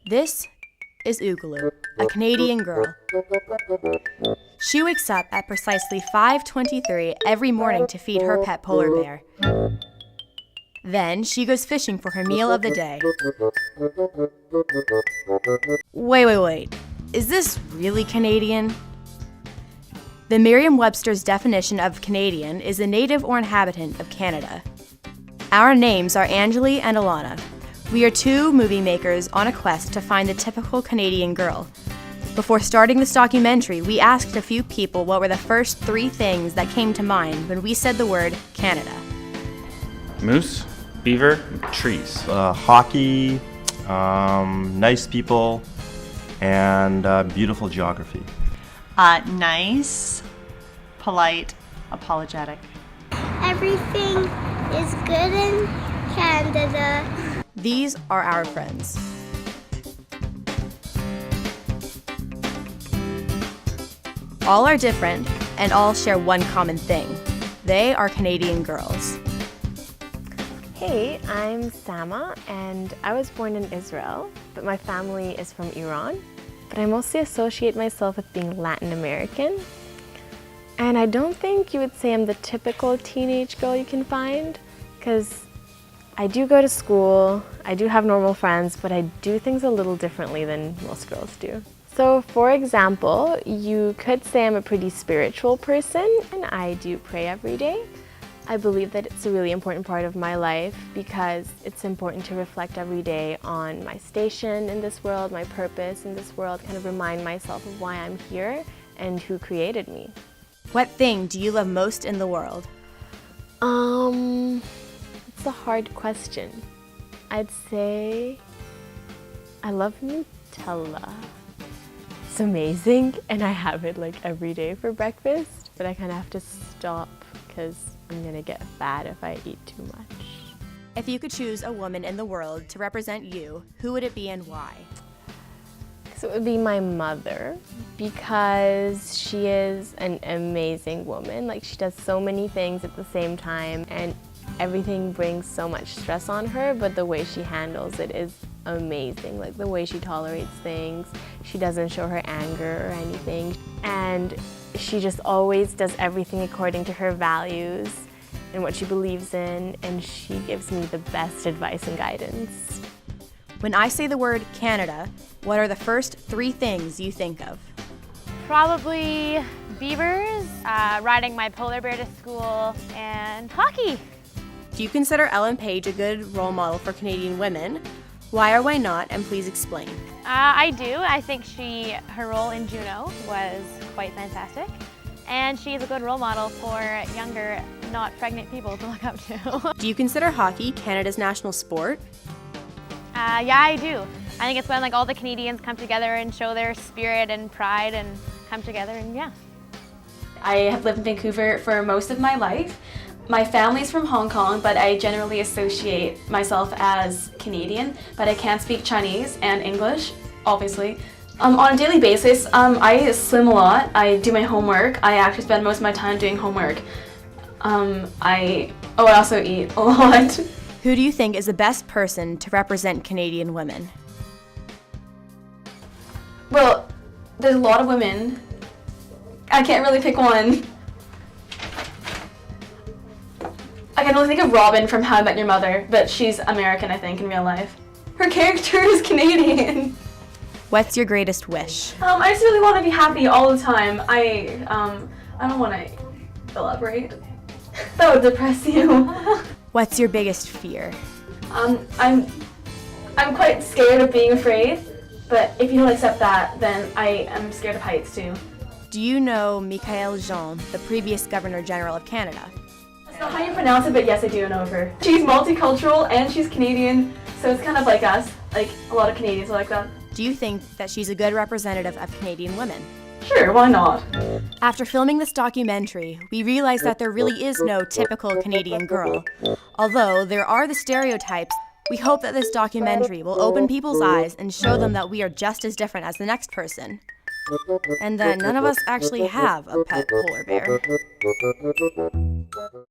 This is Oogaloo, a Canadian girl. She wakes up at precisely 5:23 every morning to feed her pet polar bear. Then she goes fishing for her meal of the day. Wait. Is this really Canadian? The Merriam-Webster's definition of Canadian is a native or inhabitant of Canada. Our names are Angeli and Alana. We are two movie makers on a quest to find the typical Canadian girl. Before starting this documentary, we asked a few people what were the first three things that came to mind when we said the word Canada. Moose, beaver, trees. Hockey, nice people, and beautiful geography. Nice, polite, apologetic. Everything is good in Canada. These are our friends. All are different and all share one common thing. They are Canadian girls. Hey, I'm Sama, and I was born in Israel, but my family is from Iran. But I mostly associate myself with being Latin American. And I don't think you would say I'm the typical teenage girl you can find, because I do go to school, I do have normal friends, but I do things a little differently than most girls do. So for example, you could say I'm a pretty spiritual person, and I do pray every day. I believe that it's a really important part of my life because it's important to reflect every day on my station in this world, my purpose in this world, kind of remind myself of why I'm here and who created me. What thing do you love most in the world? It's a hard question. I'd say I love Nutella. It's amazing and I have it like every day for breakfast, but I kind of have to stop because I'm gonna get fat if I eat too much. If you could choose a woman in the world to represent you, who would it be and why? So it would be my mother, because she is an amazing woman. Like, she does so many things at the same time and everything brings so much stress on her, but the way she handles it is amazing. Like the way she tolerates things, she doesn't show her anger or anything. And she just always does everything according to her values and what she believes in, and she gives me the best advice and guidance. When I say the word Canada, what are the first three things you think of? Probably beavers, riding my polar bear to school, and hockey. Do you consider Ellen Page a good role model for Canadian women? Why or why not, and please explain. I do. I think her role in Juno was quite fantastic. And she's a good role model for younger, not pregnant people to look up to. Do you consider hockey Canada's national sport? Yeah, I do. I think it's when like all the Canadians come together and show their spirit and pride and come together, and yeah. I have lived in Vancouver for most of my life. My family's from Hong Kong, but I generally associate myself as Canadian, but I can speak Chinese and English, obviously. On a daily basis, I swim a lot, I do my homework, I actually spend most of my time doing homework. I also eat a lot. Who do you think is the best person to represent Canadian women? Well, there's a lot of women. I can't really pick one. I can only think of Robin from How I Met Your Mother, but she's American, I think, in real life. Her character is Canadian. What's your greatest wish? I just really want to be happy all the time. I don't want to elaborate. That would depress you. What's your biggest fear? I'm quite scared of being afraid, but if you don't accept that, then I am scared of heights too. Do you know Michaëlle Jean, the previous Governor General of Canada? That's not how you pronounce it, but yes, I do know of her. She's multicultural and she's Canadian, so it's kind of like us. Like, a lot of Canadians are like that. Do you think that she's a good representative of Canadian women? Sure, why not? After filming this documentary, we realized that there really is no typical Canadian girl. Although there are the stereotypes, we hope that this documentary will open people's eyes and show them that we are just as different as the next person. And that none of us actually have a pet polar bear.